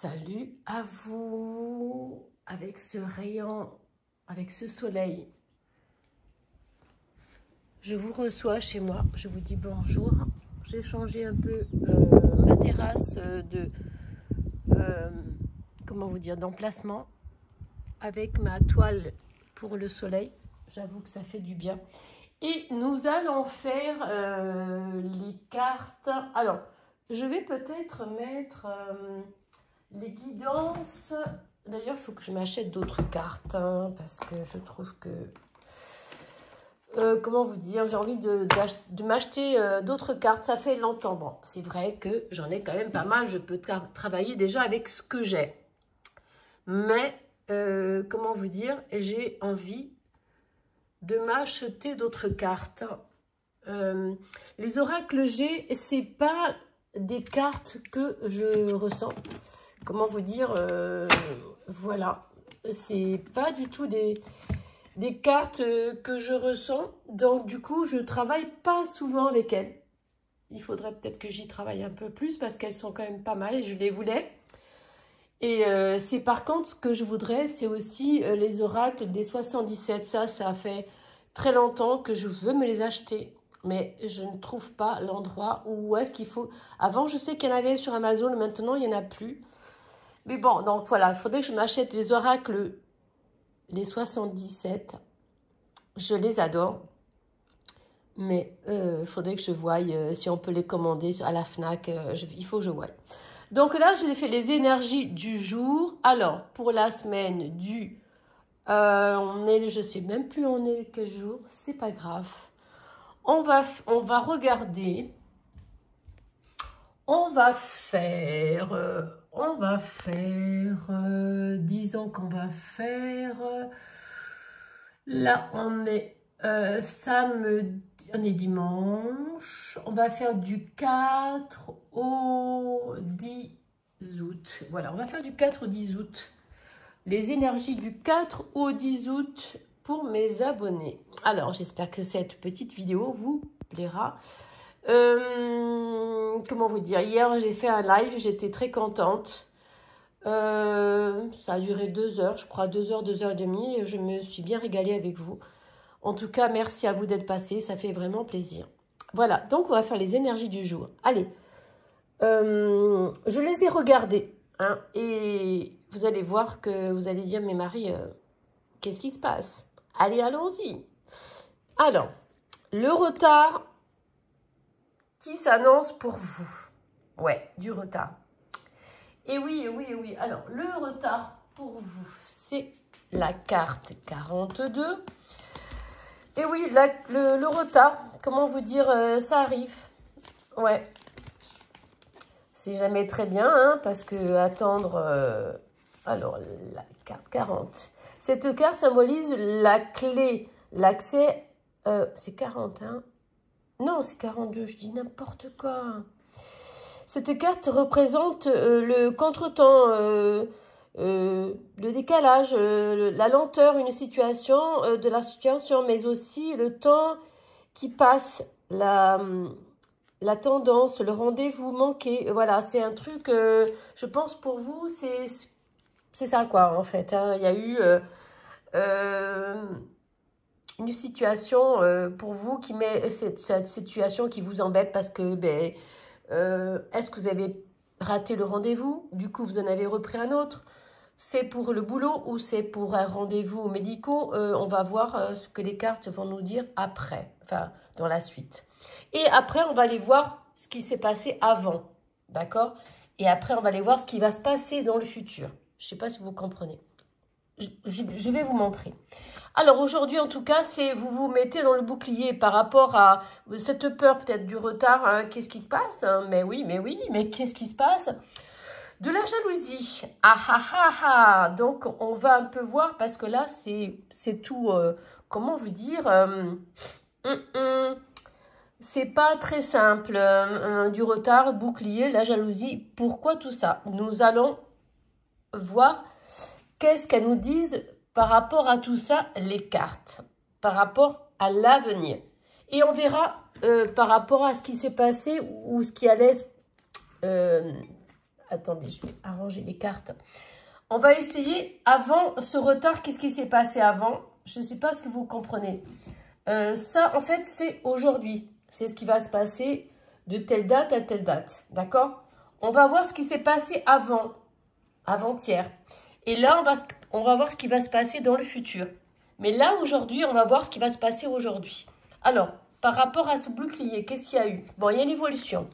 Salut à vous, avec ce rayon, avec ce soleil. Je vous reçois chez moi, je vous dis bonjour. J'ai changé un peu ma terrasse comment vous dire, d'emplacement avec ma toile pour le soleil. J'avoue que ça fait du bien. Et nous allons faire les cartes. Alors, je vais peut-être mettre les guidances. D'ailleurs, il faut que je m'achète d'autres cartes, hein, parce que je trouve que... comment vous dire, j'ai envie de m'acheter d'autres cartes. Ça fait longtemps. Bon, c'est vrai que j'en ai quand même pas mal. Je peux travailler déjà avec ce que j'ai. Mais, comment vous dire, j'ai envie de m'acheter d'autres cartes. Les oracles G, c'est pas des cartes que je ressens. Comment vous dire, voilà. C'est pas du tout des cartes que je ressens. Donc, du coup, je travaille pas souvent avec elles. Il faudrait peut-être que j'y travaille un peu plus parce qu'elles sont quand même pas mal et je les voulais. Et c'est par contre, ce que je voudrais, c'est aussi les oracles des 77. Ça fait très longtemps que je veux me les acheter. Mais je ne trouve pas l'endroit où est-ce qu'il faut... Avant, je sais qu'il y en avait sur Amazon. Maintenant, il n'y en a plus. Mais bon, donc voilà, il faudrait que je m'achète les oracles, les 77. Je les adore. Mais il faudrait que je voie si on peut les commander à la FNAC. Il faut que je voie. Donc là, j'ai fait les énergies du jour. Alors, pour la semaine du... on est, je ne sais même plus on est quel jour. C'est pas grave. On va regarder. On va faire... disons qu'on va faire... là, on est samedi, on est dimanche. On va faire du 4 au 10 août. Voilà, on va faire du 4 au 10 août. Les énergies du 4 au 10 août pour mes abonnés. Alors, j'espère que cette petite vidéo vous plaira. Comment vous dire, hier j'ai fait un live, j'étais très contente. Ça a duré 2 heures, je crois 2 heures, 2 heures et demie, et je me suis bien régalée avec vous. En tout cas, merci à vous d'être passé, ça fait vraiment plaisir. Voilà, donc on va faire les énergies du jour. Allez, je les ai regardées, hein, et vous allez voir que vous allez dire, mais Marie, qu'est-ce qui se passe? Allez, allons-y. Alors, le retard qui s'annonce pour vous. Ouais, du retard. Et oui, oui, oui. Alors, le retard pour vous, c'est la carte 42. Et oui, le retard, comment vous dire, ça arrive. Ouais. C'est jamais très bien, hein, parce que attendre... alors, la carte 40. Cette carte symbolise la clé, l'accès... c'est 40, hein. Non, c'est 42, je dis n'importe quoi. Cette carte représente le contretemps, le décalage, la lenteur, une situation, de la situation, mais aussi le temps qui passe, la tendance, le rendez-vous manqué. Voilà, c'est un truc, je pense pour vous, c'est ça quoi en fait. Hein. Il y a eu une situation pour vous qui met cette situation qui vous embête parce que... Ben, est-ce que vous avez raté le rendez-vous? Du coup, vous en avez repris un autre. C'est pour le boulot ou c'est pour un rendez-vous médical? On va voir ce que les cartes vont nous dire après, enfin, dans la suite. Et après, on va aller voir ce qui s'est passé avant, d'accord? Et après, on va aller voir ce qui va se passer dans le futur. Je ne sais pas si vous comprenez. Je vais vous montrer. Alors aujourd'hui, en tout cas, c'est vous vous mettez dans le bouclier par rapport à cette peur peut-être du retard. Hein, qu'est-ce qui se passe? Mais oui, mais qu'est-ce qui se passe? De la jalousie. Ah ah ah ah. Donc, on va un peu voir parce que là, c'est tout, comment vous dire, c'est pas très simple. Du retard, bouclier, la jalousie. Pourquoi tout ça? Nous allons voir qu'est-ce qu'elles nous disent par rapport à tout ça, les cartes, par rapport à l'avenir. Et on verra par rapport à ce qui s'est passé ou ce qui allait Attendez, je vais arranger les cartes. On va essayer, avant ce retard, qu'est-ce qui s'est passé avant? Je ne sais pas ce que vous comprenez. Ça, en fait, c'est aujourd'hui. C'est ce qui va se passer de telle date à telle date. D'accord? On va voir ce qui s'est passé avant-hier. Et là, on va voir ce qui va se passer dans le futur. Mais là, aujourd'hui, on va voir ce qui va se passer aujourd'hui. Alors, par rapport à ce bouclier, qu'est-ce qu'il y a eu? Bon, il y a une évolution.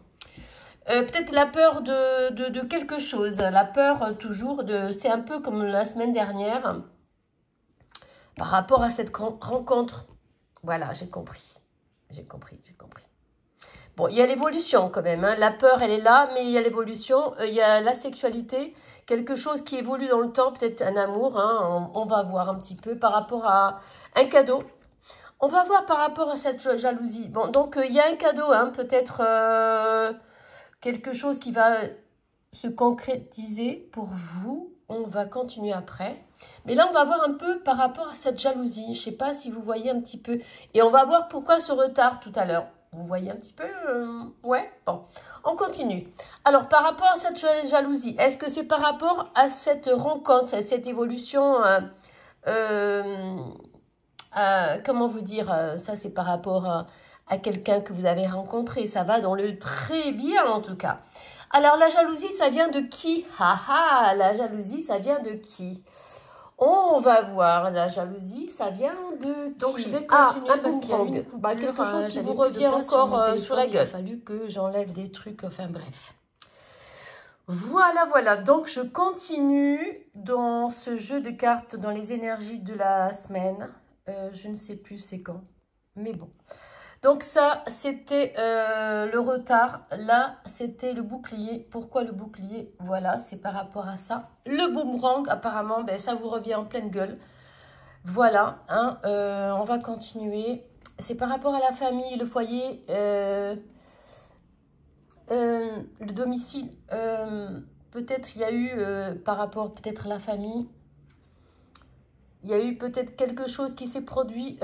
Peut-être la peur de quelque chose. La peur toujours de... C'est un peu comme la semaine dernière. Par rapport à cette rencontre. Voilà, j'ai compris. J'ai compris. Bon, il y a l'évolution quand même. Hein. La peur, elle est là, mais il y a l'évolution. Il y a la sexualité. Quelque chose qui évolue dans le temps. Peut-être un amour. Hein. On va voir un petit peu par rapport à un cadeau. On va voir par rapport à cette jalousie. Bon, donc il y a un cadeau. Hein, peut-être... quelque chose qui va se concrétiser pour vous. On va continuer après. Mais là, on va voir un peu par rapport à cette jalousie. Je ne sais pas si vous voyez un petit peu. Et on va voir pourquoi ce retard tout à l'heure. Vous voyez un petit peu ouais, bon. On continue. Alors, par rapport à cette jalousie, est-ce que c'est par rapport à cette rencontre, à cette évolution comment vous dire ça, c'est par rapport à quelqu'un que vous avez rencontré. Ça va dans le très bien, en tout cas. Alors, la jalousie, ça vient de qui? La jalousie, ça vient de qui? On va voir. La jalousie, ça vient de qui? Donc, je vais continuer parce qu'il y a une coupure, quelque chose qui vous revient encore sur la gueule. Il a fallu que j'enlève des trucs, enfin bref. Voilà. Donc, je continue dans ce jeu de cartes, dans les énergies de la semaine. Je ne sais plus c'est quand, mais bon. Donc ça, c'était le retard. Là, c'était le bouclier. Pourquoi le bouclier? Voilà, c'est par rapport à ça. Le boomerang, apparemment, ben, ça vous revient en pleine gueule. Voilà, hein, on va continuer. C'est par rapport à la famille, le foyer, le domicile. Peut-être il y a eu, par rapport peut-être à la famille, il y a eu peut-être quelque chose qui s'est produit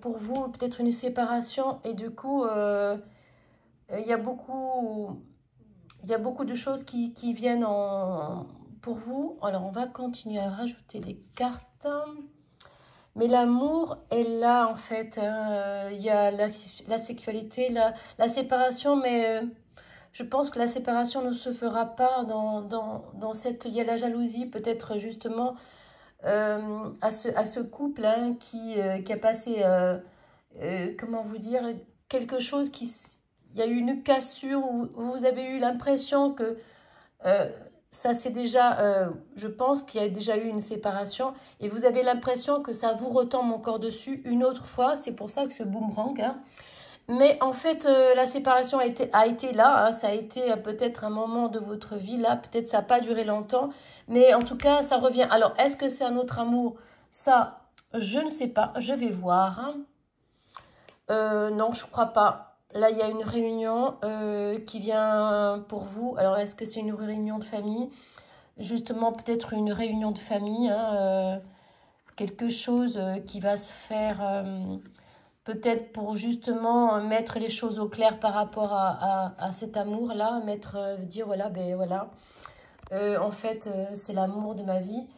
pour vous, peut-être une séparation. Et du coup, il y a beaucoup de choses qui viennent pour vous. Alors, on va continuer à rajouter des cartes. Mais l'amour est là, en fait. Il y a la sexualité, la séparation, mais je pense que la séparation ne se fera pas dans cette... Il y a la jalousie, peut-être justement... à ce couple hein, qui a passé, comment vous dire, quelque chose qui... Il y a eu une cassure où vous avez eu l'impression que ça c'est déjà... je pense qu'il y a déjà eu une séparation et vous avez l'impression que ça vous retombe encore dessus une autre fois. C'est pour ça que ce boomerang... Hein. Mais en fait, la séparation a été là. Hein, ça a été peut-être un moment de votre vie. Là, peut-être ça n'a pas duré longtemps. Mais en tout cas, ça revient. Alors, est-ce que c'est un autre amour? Ça, je ne sais pas. Je vais voir. Hein. Non, je ne crois pas. Là, il y a une réunion qui vient pour vous. Alors, est-ce que c'est une réunion de famille? Justement, peut-être une réunion de famille. Hein, quelque chose qui va se faire... peut-être pour justement mettre les choses au clair par rapport à cet amour-là, dire voilà, ben voilà, en fait, c'est l'amour de ma vie.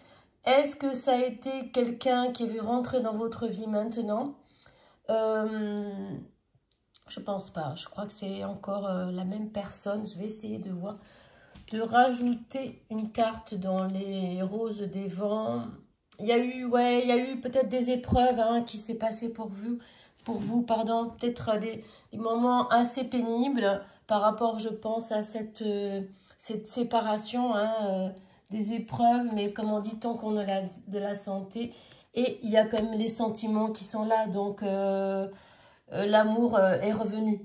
Est-ce que ça a été quelqu'un qui est vu rentrer dans votre vie maintenant? Je pense pas. Je crois que c'est encore la même personne. Je vais essayer de voir, de rajouter une carte dans les roses des vents. Il y a eu, ouais, il y a eu peut-être des épreuves hein, qui s'est passé pour vous, pardon, peut-être des moments assez pénibles par rapport, je pense, à cette séparation, hein, des épreuves, mais comme on dit, tant qu'on a de la santé, et il y a quand même les sentiments qui sont là, donc l'amour est revenu.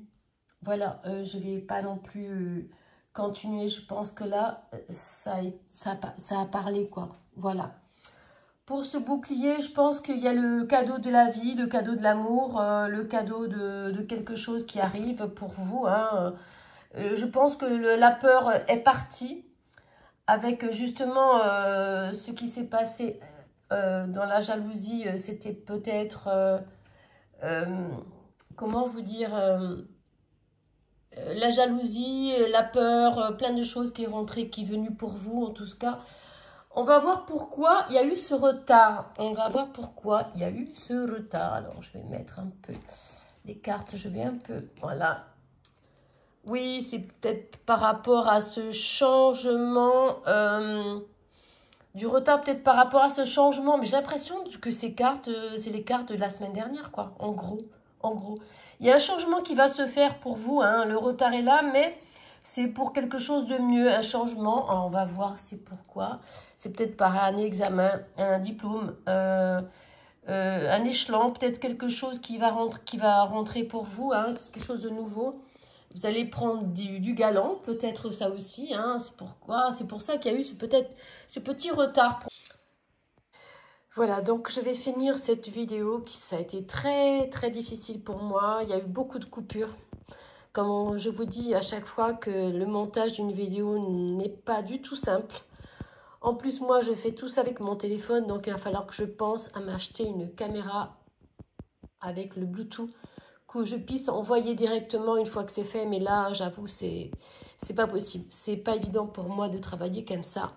Voilà, je ne vais pas non plus continuer, je pense que là, ça a parlé, quoi, voilà. Pour ce bouclier, je pense qu'il y a le cadeau de la vie, le cadeau de l'amour, le cadeau de quelque chose qui arrive pour vous. Hein. Je pense que la peur est partie avec justement ce qui s'est passé dans la jalousie. C'était peut-être, comment vous dire, la jalousie, la peur, plein de choses qui est rentrée, qui est venue pour vous en tout cas. On va voir pourquoi il y a eu ce retard. On va voir pourquoi il y a eu ce retard. Alors, je vais mettre un peu les cartes. Je vais un peu... Voilà. Oui, c'est peut-être par rapport à ce changement... du retard peut-être par rapport à ce changement. Mais j'ai l'impression que ces cartes, c'est les cartes de la semaine dernière, quoi. En gros. En gros. Il y a un changement qui va se faire pour vous. Hein. Le retard est là, mais... c'est pour quelque chose de mieux, un changement. Alors, on va voir c'est pourquoi. C'est peut-être par un examen, un diplôme, un échelon, peut-être quelque chose qui va rentrer pour vous, hein, quelque chose de nouveau. Vous allez prendre du galon, peut-être ça aussi. Hein, c'est pour ça qu'il y a eu peut-être ce petit retard. Voilà, donc je vais finir cette vidéo ça a été très très difficile pour moi. Il y a eu beaucoup de coupures. Comme je vous dis à chaque fois que le montage d'une vidéo n'est pas du tout simple. En plus, moi, je fais tout ça avec mon téléphone. Donc, il va falloir que je pense à m'acheter une caméra avec le Bluetooth que je puisse envoyer directement une fois que c'est fait. Mais là, j'avoue, c'est pas possible. C'est pas évident pour moi de travailler comme ça.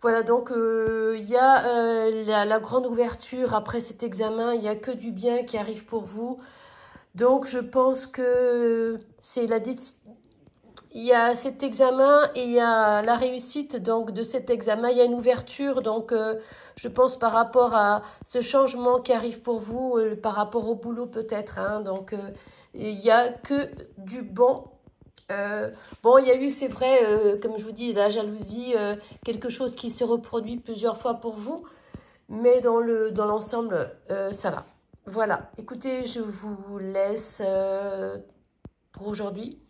Voilà, donc il y a la grande ouverture après cet examen. Il n'y a que du bien qui arrive pour vous. Donc, je pense que il y a cet examen et il y a la réussite donc, de cet examen. Il y a une ouverture, donc je pense par rapport à ce changement qui arrive pour vous, par rapport au boulot peut-être. Hein, donc, il n'y a que du bon. Bon, il y a eu, c'est vrai, comme je vous dis, la jalousie, quelque chose qui se reproduit plusieurs fois pour vous. Mais dans l'ensemble, ça va. Voilà, écoutez, je vous laisse pour aujourd'hui.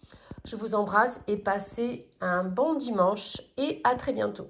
Je vous embrasse et passez un bon dimanche et à très bientôt.